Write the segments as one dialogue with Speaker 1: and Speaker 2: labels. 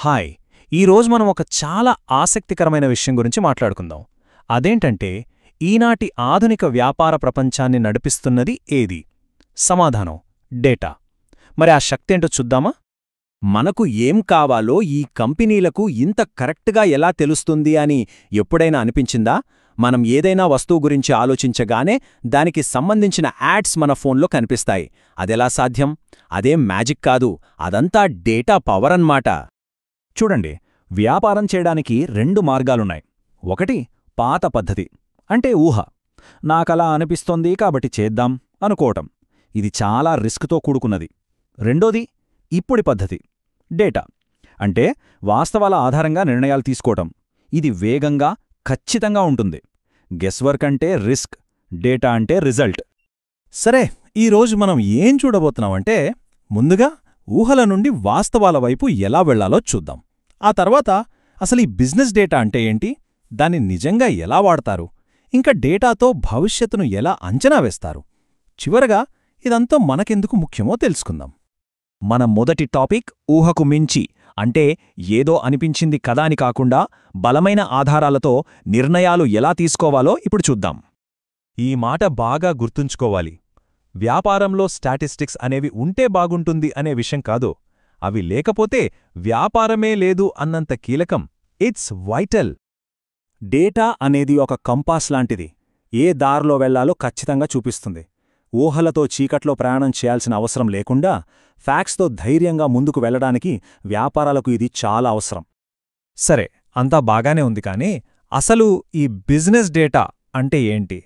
Speaker 1: Hi ఈరోజు మనం ఒక చాలా ఆసక్తికరమైన విషయం గురించి మాట్లాడుకుందాం. అదేంటంటే ఈనాటి ఆధునిక వ్యాపార ప్రపంచాన్ని నడిపిస్తున్నది ఏది? సమాధానం డేటా. మరి ఆ శక్తేంటో చూద్దామా?
Speaker 2: మనకు ఏం కావాలో ఈ కంపెనీలకు ఇంత కరెక్ట్గా ఎలా తెలుస్తుంది అని ఎప్పుడైనా అనిపించిందా? మనం ఏదైనా వస్తువు గురించి ఆలోచించగానే దానికి సంబంధించిన యాడ్స్ మన ఫోన్లో కనిపిస్తాయి. అదెలా సాధ్యం? అదేం మ్యాజిక్ కాదు, అదంతా డేటా పవర్ అన్నమాట.
Speaker 1: చూడండి, వ్యాపారం చేయడానికి రెండు మార్గాలున్నాయి. ఒకటి పాత పద్ధతి, అంటే ఊహ. నాకలా అనిపిస్తోంది కాబట్టి చేద్దాం అనుకోవటం. ఇది చాలా రిస్క్తో కూడుకున్నది. రెండోది ఇప్పుడి పద్ధతి, డేటా, అంటే వాస్తవాల ఆధారంగా నిర్ణయాలు తీసుకోవటం. ఇది వేగంగా, ఖచ్చితంగా ఉంటుంది. గెస్వర్క్ అంటే రిస్క్, డేటా అంటే రిజల్ట్. సరే, ఈరోజు మనం ఏం చూడబోతున్నామంటే ముందుగా ఊహల నుండి వాస్తవాల వైపు ఎలా వెళ్లాలో చూద్దాం. ఆ తర్వాత అసలు ఈ బిజినెస్ డేటా అంటే ఏంటి, దాన్ని నిజంగా ఎలా వాడతారు, ఇంకా డేటాతో భవిష్యత్తును ఎలా అంచనా వేస్తారు. చివరగా ఇదంతా మనకెందుకు ముఖ్యమో తెలుసుకుందాం. మన మొదటి టాపిక్ ఊహకు మించి, అంటే ఏదో అనిపించింది కదా అని కాకుండా బలమైన ఆధారాలతో నిర్ణయాలు ఎలా తీసుకోవాలో ఇప్పుడు చూద్దాం. ఈ మాట బాగా గుర్తుంచుకోవాలి. వ్యాపారంలో స్టాటిస్టిక్స్ అనేవి ఉంటే బాగుంటుంది అనే విషయం కాదు. అవి లేకపోతే వ్యాపారమే లేదు అన్నంత కీలకం. It's vital. డేటా అనేది ఒక కంపాస్ లాంటిది. ఏ దారిలో వెళ్లాలో ఖచ్చితంగా చూపిస్తుంది. ఊహలతో చీకట్లో ప్రయాణం చేయాల్సిన అవసరం లేకుండా ఫ్యాక్ట్స్తో ధైర్యంగా ముందుకు వెళ్లడానికి వ్యాపారాలకు ఇది చాలా అవసరం. సరే, అంతా బాగానే ఉంది, కానీ అసలు ఈ బిజినెస్ డేటా అంటే ఏంటి?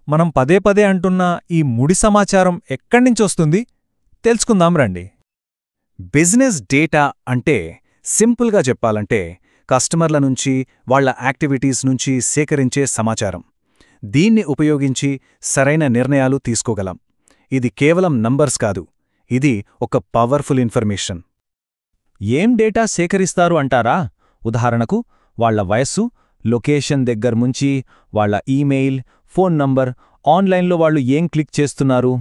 Speaker 1: మనం పదే పదే అంటున్న ఈ ముడి సమాచారం ఎక్కడ్నించొస్తుంది తెలుసుకుందాం రండి. బిజినెస్ డేటా అంటే సింపుల్గా చెప్పాలంటే కస్టమర్ల నుంచి, వాళ్ల యాక్టివిటీస్ నుంచి సేకరించే సమాచారం. దీన్ని ఉపయోగించి సరైన నిర్ణయాలు తీసుకోగలం. ఇది కేవలం నంబర్స్ కాదు, ఇది ఒక పవర్ఫుల్ ఇన్ఫర్మేషన్. ఏం డేటా సేకరిస్తారు అంటారా? ఉదాహరణకు వాళ్ల వయస్సు, లొకేషన్ దగ్గర్నుంచి వాళ్ల ఈమెయిల్, ఫోన్ నంబర్, ఆన్లైన్లో వాళ్ళు ఏం క్లిక్ చేస్తున్నారు,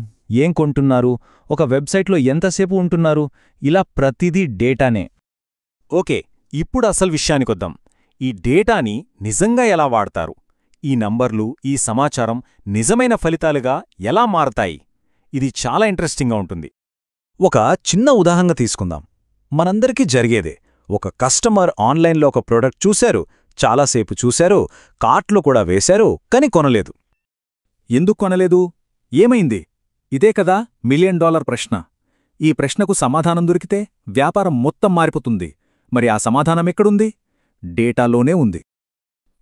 Speaker 1: ఏం కొంటున్నారు, ఒక వెబ్సైట్లో ఎంతసేపు ఉంటున్నారు, ఇలా ప్రతిదీ డేటానే. ఓకే, ఇప్పుడు అసలు విషయానికొద్దాం. ఈ డేటాని నిజంగా ఎలా వాడతారు? ఈ నంబర్లు, ఈ సమాచారం నిజమైన ఫలితాలుగా ఎలా మారతాయి? ఇది చాలా ఇంట్రెస్టింగ్గా ఉంటుంది. ఒక చిన్న ఉదాహరణ తీసుకుందాం. మనందరికీ జరిగేదే. ఒక కస్టమర్ ఆన్లైన్లో ఒక ప్రోడక్ట్ చూశారు, చాలాసేపు చూశారు, కార్ట్లో కూడా వేశారు, కాని కొనలేదు. ఎందుకు కొనలేదు? ఏమైంది? ఇదే కదా $1,000,000 ప్రశ్న. ఈ ప్రశ్నకు సమాధానం దొరికితే వ్యాపారం మొత్తం మారిపోతుంది. మరి ఆ సమాధానమెక్కడుంది? డేటాలోనే ఉంది.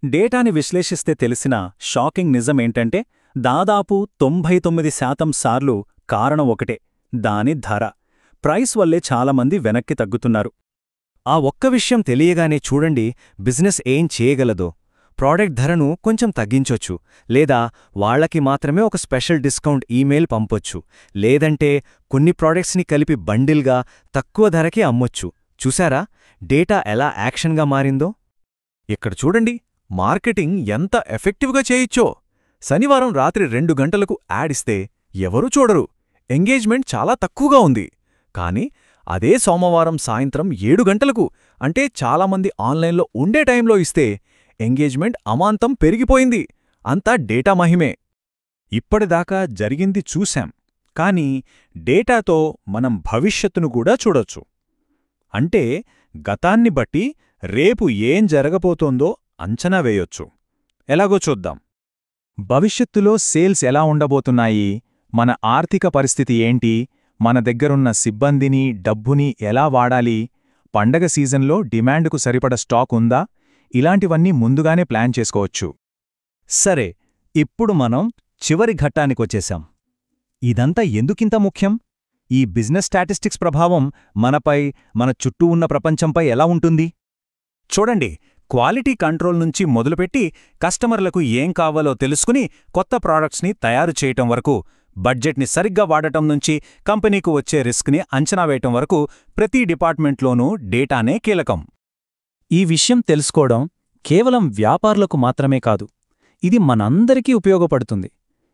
Speaker 1: డేటాని విశ్లేషిస్తే తెలిసిన షాకింగ్ నిజమేంటంటే దాదాపు 99% సార్లు కారణం ఒకటే, దాని ధర. ప్రైస్ వల్లే చాలామంది వెనక్కి తగ్గుతున్నారు. ఆ ఒక్క విషయం తెలియగానే చూడండి బిజినెస్ ఏం చేయగలదో. ప్రాడక్ట్ ధరను కొంచెం తగ్గించొచ్చు, లేదా వాళ్లకి మాత్రమే ఒక స్పెషల్ డిస్కౌంట్ ఈమెయిల్ పంపొచ్చు, లేదంటే కొన్ని ప్రాడక్ట్స్ని కలిపి బండిల్గా తక్కువ ధరకే అమ్మొచ్చు. చూశారా డేటా ఎలా యాక్షన్గా మారిందో? ఇక్కడ చూడండి, మార్కెటింగ్ ఎంత ఎఫెక్టివ్గా చేయొచ్చో. శనివారం రాత్రి 2 గంటలకు యాడ్ ఇస్తే ఎవరూ చూడరు, ఎంగేజ్మెంట్ చాలా తక్కువగా ఉంది. కానీ అదే సోమవారం సాయంత్రం 7 గంటలకు, అంటే చాలామంది ఆన్లైన్లో ఉండే టైంలో ఇస్తే ఎంగేజ్మెంట్ అమాంతం పెరిగిపోయింది. అంతా డేటా మహిమే. ఇప్పటిదాకా జరిగింది చూశాం, కానీ డేటాతో మనం భవిష్యత్తును కూడా చూడొచ్చు. అంటే గతాన్ని బట్టి రేపు ఏం జరగబోతోందో అంచనా వేయొచ్చు. ఎలాగో చూద్దాం. భవిష్యత్తులో సేల్స్ ఎలా ఉండబోతున్నాయి, మన ఆర్థిక పరిస్థితి ఏంటి, మన దగ్గరున్న సిబ్బందిని, డబ్బుని ఎలా వాడాలి, పండగ సీజన్లో డిమాండ్కు సరిపడ స్టాక్ ఉందా, ఇలాంటివన్నీ ముందుగానే ప్లాన్ చేసుకోవచ్చు. సరే, ఇప్పుడు మనం చివరి ఘట్టానికొచ్చేశాం. ఇదంతా ఎందుకింత ముఖ్యం? ఈ బిజినెస్ స్టాటిస్టిక్స్ ప్రభావం మనపై, మన చుట్టూ ఉన్న ప్రపంచంపై ఎలా ఉంటుంది? చూడండి, క్వాలిటీ కంట్రోల్ నుంచి మొదలుపెట్టి కస్టమర్లకు ఏం కావాలో తెలుసుకుని కొత్త ప్రాడక్ట్స్ని తయారు చేయటం వరకు, బడ్జెట్ని సరిగ్గా వాడటం నుంచి కంపెనీకు వచ్చే రిస్క్ని అంచనా వేయటం వరకు ప్రతి డిపార్ట్మెంట్లోనూ డేటానే కీలకం. ఈ విషయం తెలుసుకోవడం కేవలం వ్యాపారులకు మాత్రమే కాదు, ఇది మనందరికీ ఉపయోగపడుతుంది.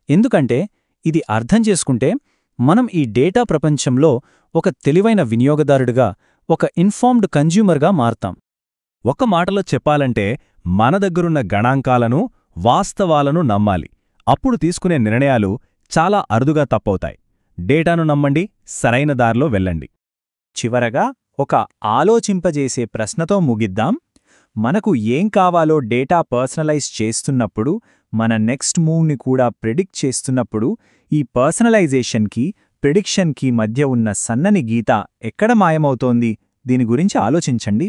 Speaker 1: ఎందుకంటే ఇది అర్థం చేసుకుంటే మనం ఈ డేటా ప్రపంచంలో ఒక తెలివైన వినియోగదారుడిగా
Speaker 2: ఒక ఇన్ఫార్మ్డ్ కన్జ్యూమర్గా మారతాం.
Speaker 1: ఒక మాటలో చెప్పాలంటే మన దగ్గరున్న గణాంకాలను, వాస్తవాలను నమ్మాలి. అప్పుడు తీసుకునే నిర్ణయాలు చాలా అరుదుగా తప్పవుతాయి. డేటాను నమ్మండి, సరైన దారిలో వెళ్ళండి.
Speaker 2: చివరగా ఒక ఆలోచింపజేసే ప్రశ్నతో ముగిద్దాం. మనకు ఏం కావాలో డేటా పర్సనలైజ్ చేస్తున్నప్పుడు, మన నెక్స్ట్ మూవ్ని కూడా ప్రిడిక్ట్ చేస్తున్నప్పుడు, ఈ పర్సనలైజేషన్కి, ప్రిడిక్షన్కి మధ్య ఉన్న సన్నని గీత ఎక్కడ మాయమవుతోంది? దీని గురించి ఆలోచించండి.